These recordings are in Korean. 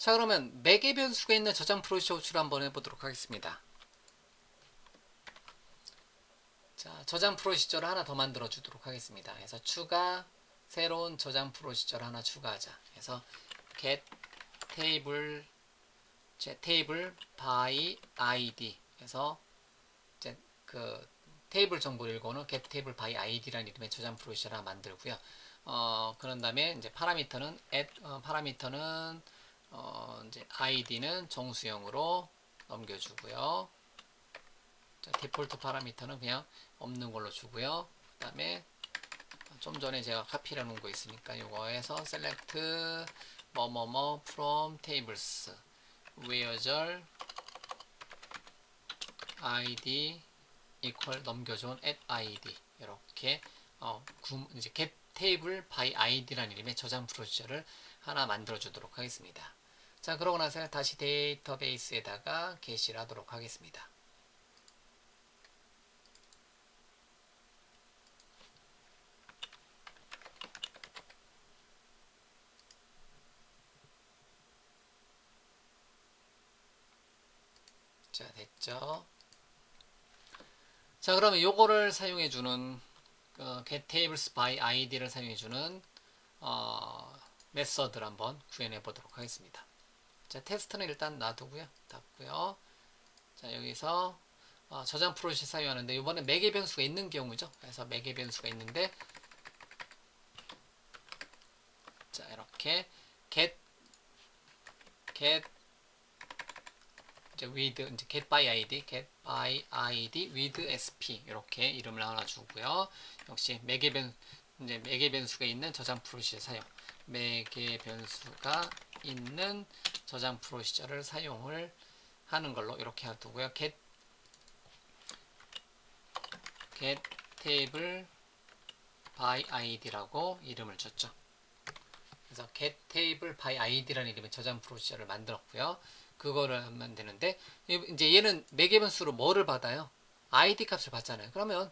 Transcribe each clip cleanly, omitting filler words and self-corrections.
자, 그러면 매개 변수가 있는 저장 프로시저 호출을 한번 해보도록 하겠습니다. 자, 저장 프로시저를 하나 더 만들어 주도록 하겠습니다. 그래서 추가, 새로운 저장 프로시저를 하나 추가하자. 그래서 get table by id. 그래서 이제 그 테이블 정보를 읽어오는 get table by id라는 이름의 저장 프로시저를 하나 만들고요. 그런 다음에 이제 파라미터는 이제 id는 정수형으로 넘겨주고요. 자, 디폴트 파라미터는 그냥 없는 걸로 주고요. 그 다음에 좀 전에 제가 카피해 놓은 거 있으니까 이거에서 select 뭐뭐뭐 from tables where절 id equal 넘겨준 at id 이렇게 이제 get table by id라는 이름의 저장 프로시저를 하나 만들어 주도록 하겠습니다. 자, 그러고 나서 다시 데이터베이스에다가 게시를 하도록 하겠습니다. 자, 됐죠? 자, 그러면 요거를 사용해주는 get tables by id를 사용해주는 메서드를 한번 구현해 보도록 하겠습니다. 자, 테스트는 일단 놔두고요. 닫고요. 자, 여기서 저장 프로시 사용하는데 이번에 매개 변수가 있는 경우죠. 그래서 매개 변수가 있는데 자, 이렇게 get 이제 with 이제 get by id with sp 이렇게 이름을 하나 주고요. 역시 매개 변수가 있는 저장 프로시저 사용. 매개 변수가 있는 저장 프로시저를 사용을 하는 걸로 이렇게 놔두고요. get table by id라고 이름을 줬죠. 그래서 get table by id라는 이름의 저장 프로시저를 만들었고요. 그거를 하면 되는데 이제 얘는 매개 변수로 뭐를 받아요? id 값을 받잖아요. 그러면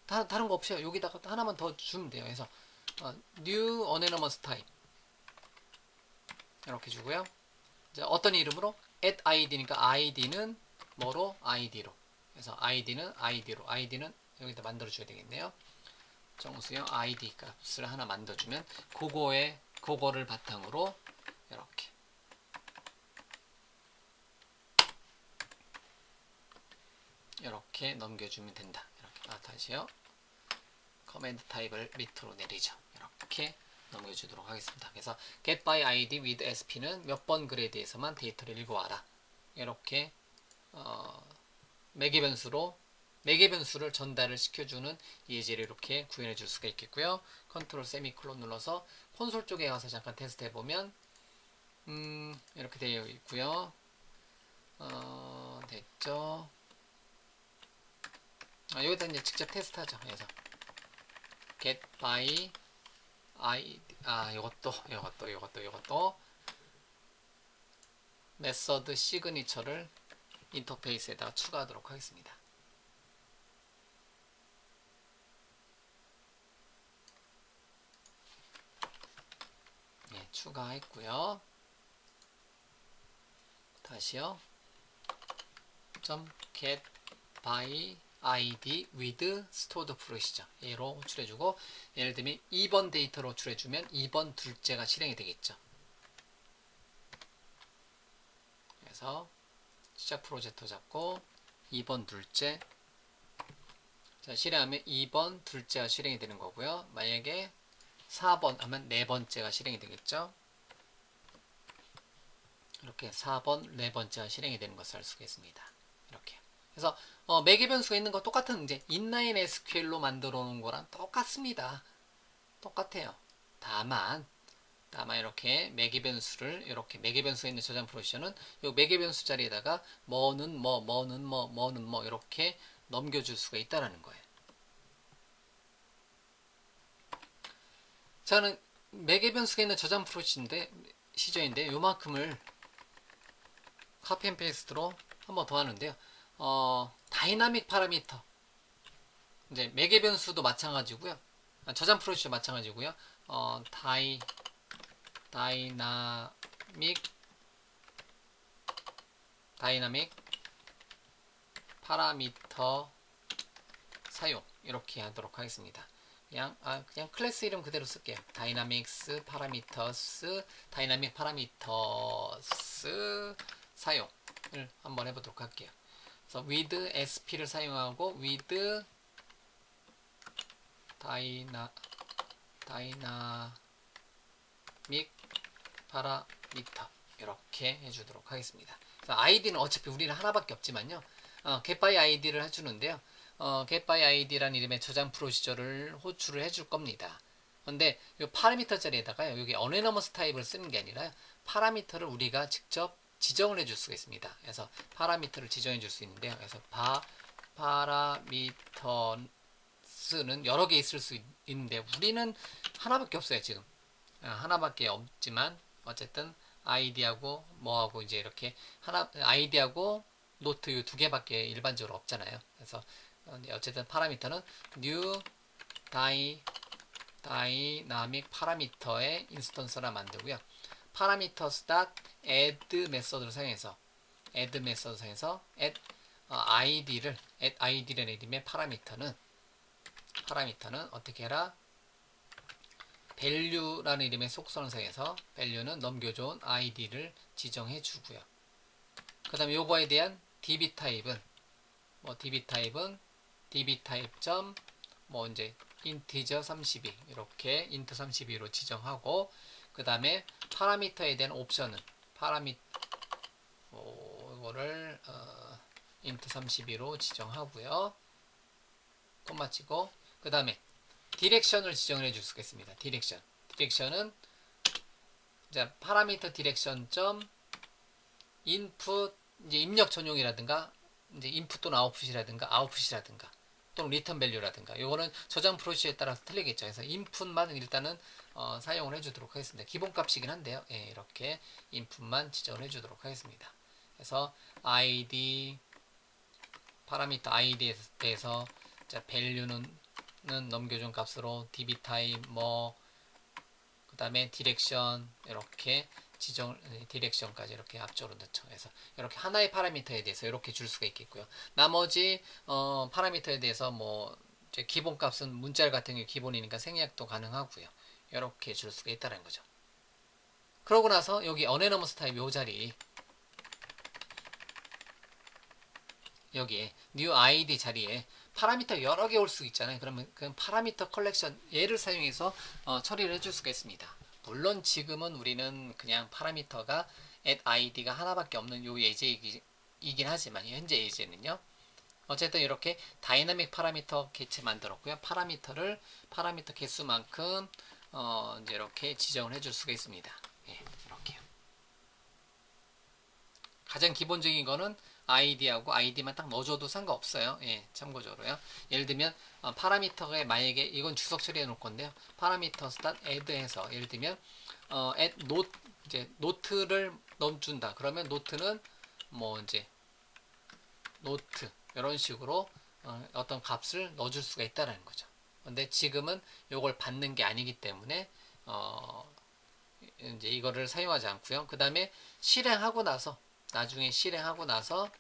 다른 거 없어요. 여기다가 하나만 더 주면 돼요. 그래서 new anonymous type 이렇게 주고요. 이제 어떤 이름으로? at id니까 id는 뭐로? id로. 그래서 id는 여기다 만들어 줘야 되겠네요. 정수형 id 값을 하나 만들어주면 그거를 바탕으로 이렇게 넘겨주면 된다. 이렇게 다시요. 커맨드 타입을 밑으로 내리죠. 이렇게 넘겨주도록 하겠습니다. 그래서 get by id with sp는 몇 번 글에 대해서만 데이터를 읽어와라. 이렇게 매개 변수를 전달을 시켜주는 예제를 이렇게 구현해 줄 수가 있겠고요. 컨트롤 세미콜론 눌러서 콘솔 쪽에 가서 잠깐 테스트 해보면 이렇게 되어 있고요. 됐죠? 여기다 이제 직접 테스트하죠. 그래서 get by id 이것도 메서드 시그니처를 인터페이스에다가 추가하도록 하겠습니다. 예, 추가했고요. 다시요. get by id with stored procedure 얘로 호출해주고, 예를 들면 2번 데이터로 호출해주면 2번 둘째가 실행이 되겠죠. 그래서 시작 프로젝터 잡고 2번 둘째, 자, 실행하면 2번 둘째가 실행이 되는 거고요. 만약에 4번 하면 네 번째가 실행이 되겠죠. 이렇게 4번 네 번째가 실행이 되는 것을 알 수가 있습니다. 이렇게. 그래서 매개 변수가 있는 거 똑같은 이제 인라인 SQL로 만들어 놓은 거랑 똑같습니다. 똑같아요. 다만 이렇게 매개 변수를 이렇게 매개 변수가 있는 저장 프로시저는 이 매개 변수 자리에다가 뭐는 뭐 이렇게 넘겨줄 수가 있다라는 거예요. 저는 매개 변수가 있는 저장 프로시저인데 요만큼을 카피 앤 페이스트로 한번 더 하는데요. 다이나믹 파라미터 이제 매개 변수도 마찬가지고요. 저장 프로시저 마찬가지고요. 다이나믹 다이나믹 파라미터 사용 이렇게 하도록 하겠습니다. 그냥 클래스 이름 그대로 쓸게요. 다이나믹스 파라미터스 다이나믹 파라미터스 사용을 한번 해보도록 할게요. 그래서 with sp를 사용하고 with 다이나믹 파라미터 이렇게 해주도록 하겠습니다. 그래서 아이디는 어차피 우리는 하나밖에 없지만요. get by id를 해주는데요. get by id라는 이름의 저장 프로시저를 호출을 해줄 겁니다. 근데 이 파라미터 자리에다가 여기 어네너머스 타입을 쓰는 게 아니라 파라미터를 우리가 직접 지정을 해줄 수가 있습니다. 그래서 파라미터를 지정해 줄 수 있는데요. 그래서 파라미터는 여러 개 있을 수 있는데 우리는 하나밖에 없어요. 지금 하나밖에 없지만 어쨌든 아이디하고 뭐하고 이제 이렇게 아이디하고 노트 이 두 개밖에 일반적으로 없잖아요. 그래서 어쨌든 파라미터는 new 다이나믹 파라미터의 인스턴스를 만들고요. parameters.add 메서드를 사용해서 add 메서드 사용해서 add id라는 이름의 파라미터는 어떻게 해라? value라는 이름의 속성을 사용해서 value는 넘겨준 id를 지정해 주고요. 그 다음에 요거에 대한 db 타입은 db 타입 점 이제 integer 32 이렇게 int 32로 지정하고 그 다음에 파라미터에 대한 옵션은 이거를 int 32로 지정하고요. 콤마 치고 그 다음에 디렉션을 지정을 해줄 수가 있습니다. 디렉션은 이제 파라미터 디렉션 점 인풋 이제 입력 전용이라든가 이제 인풋 또는 아웃풋이라든가 또는 리턴 밸류라든가 요거는 저장 프로시저에 따라서 틀리겠죠. 그래서 인풋만 일단은 사용을 해주도록 하겠습니다. 기본값이긴 한데요. 예, 이렇게 인풋만 지정을 해주도록 하겠습니다. 그래서 id 파라미터 id에 대해서 value는 넘겨준 값으로 db 타입 그 다음에 디렉션 이렇게 디렉션까지 이렇게 앞쪽으로 넣죠. 그래서 이렇게 하나의 파라미터에 대해서 이렇게 줄 수가 있겠고요. 나머지 파라미터에 대해서 이제 기본값은 문자 같은 게 기본이니까 생략도 가능하고요. 이렇게 줄 수가 있다는 거죠. 그러고 나서 여기 어네너머스 타입 요 자리 여기에 new id 자리에 파라미터 여러 개 올 수 있잖아요. 그러면 그 파라미터 컬렉션 얘를 사용해서 처리를 해줄 수가 있습니다. 물론 지금은 우리는 그냥 파라미터가 at id가 하나밖에 없는 요 예제이긴 하지만 현재 예제는요. 어쨌든 이렇게 다이나믹 파라미터 개체 만들었고요. 파라미터 개수만큼 이제 이렇게 지정을 해줄 수가 있습니다. 예, 이렇게요. 가장 기본적인 거는 id하고 id만 딱 넣어줘도 상관없어요. 예, 참고적으로요. 예를 들면 파라미터가 만약에 이건 주석 처리해 놓을 건데요. parameters.add 해서 예를 들면 add note 이제 노트를 넣어준다. 그러면 노트는 이제 노트 이런 식으로 어떤 값을 넣어줄 수가 있다라는 거죠. 근데 지금은 이걸 받는 게 아니기 때문에 이제 이거를 사용하지 않고요. 그 다음에 나중에 실행하고 나서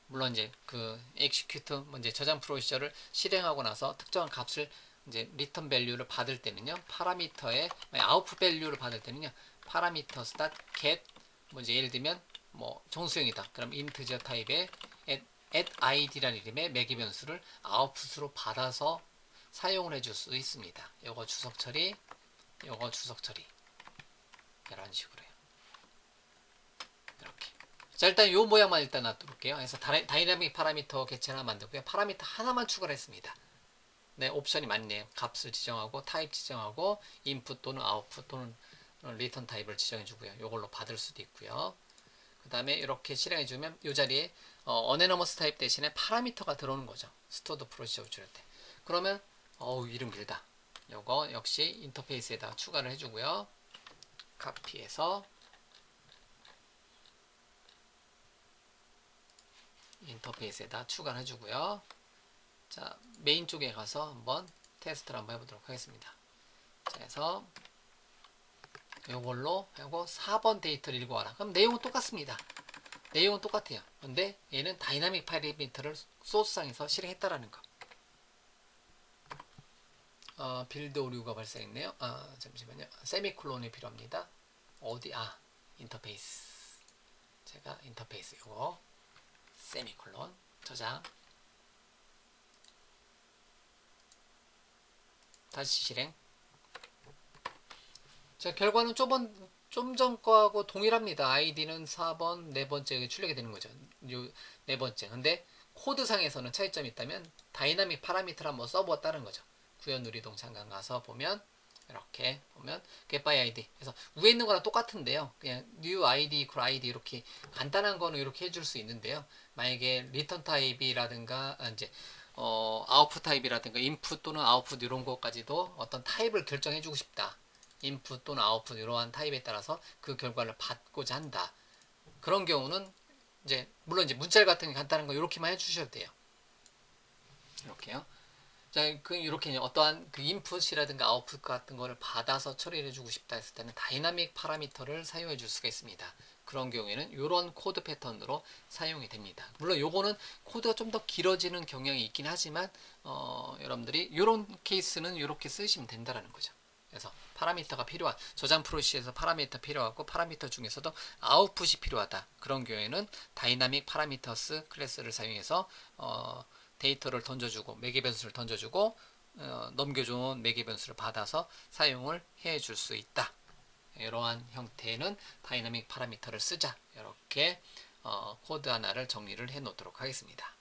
물론 이제 그 execute 이제 저장 프로시저를 실행하고 나서 특정한 값을 이제 return value를 받을 때는요. 파라미터의 output value를 받을 때는요. parameters.get 이제 예를 들면 정수형이다. 그럼 integer 타입의 at id라는 이름의 매개 변수를 아웃풋으로 받아서 사용을 해줄 수 있습니다. 요거 주석 처리 이런 식으로요. 이렇게. 자, 일단 요 모양만 일단 놔둘게요. 그래서 다이나믹 파라미터 개체 하나 만들고요. 파라미터 하나만 추가를 했습니다. 네, 옵션이 많네요. 값을 지정하고 타입 지정하고 인풋 또는 아웃풋 또는 리턴 타입을 지정해 주고요. 요걸로 받을 수도 있고요. 그 다음에 이렇게 실행해 주면 이 자리에 어네너머스 타입 대신에 파라미터가 들어오는 거죠. 스토어드 프로시저 호출할 때. 그러면 이름 길다. 요거 역시 인터페이스에다 추가를 해주고요. 카피해서 인터페이스에다 추가를 해주고요. 자, 메인 쪽에 가서 한번 테스트를 한번 해보도록 하겠습니다. 자, 그래서 요걸로 하고 4번 데이터를 읽어와라. 그럼 내용은 똑같습니다. 내용은 똑같아요. 근데 얘는 다이나믹 파라미터를 소스상에서 실행했다라는 거. 빌드 오류가 발생했네요. 잠시만요. 세미콜론이 필요합니다. 어디? 인터페이스. 제가 인터페이스 요거 세미콜론 저장. 다시 실행. 자, 결과는 좀 전 거하고 동일합니다. 아이디는 4번, 네 번째 출력이 되는 거죠. 요 네 번째. 근데 코드상에서는 차이점이 있다면 다이나믹 파라미터를 한번 써보았다는 거죠. 구현 누리동 잠깐 가서 보면 이렇게 보면 get by id. 그래서 위에 있는 거랑 똑같은데요. 그냥 new id equal id 이렇게 간단한 거는 이렇게 해줄 수 있는데요. 만약에 return 타입이라든가 이제 아웃풋 타입이라든가 인풋 또는 아웃풋 이런 것까지도 어떤 타입을 결정해주고 싶다. 인풋 또는 아웃풋 이러한 타입에 따라서 그 결과를 받고자 한다. 그런 경우는 이제 물론 이제 문자열 같은 게 간단한 거 이렇게만 해주셔도 돼요. 이렇게요. 자, 이렇게 어떠한 그 인풋이라든가 아웃풋 같은 거를 받아서 처리를 해주고 싶다 했을 때는 다이나믹 파라미터를 사용해 줄 수가 있습니다. 그런 경우에는 이런 코드 패턴으로 사용이 됩니다. 물론 요거는 코드가 좀 더 길어지는 경향이 있긴 하지만 여러분들이 이런 케이스는 이렇게 쓰시면 된다라는 거죠. 그래서 파라미터가 필요한 저장 프로시에서 파라미터 필요하고 파라미터 중에서도 아웃풋이 필요하다. 그런 경우에는 다이나믹 파라미터스 클래스를 사용해서 데이터를 던져주고 매개 변수를 던져주고 넘겨준 매개 변수를 받아서 사용을 해줄 수 있다. 이러한 형태는 다이나믹 파라미터를 쓰자. 이렇게 코드 하나를 정리를 해 놓도록 하겠습니다.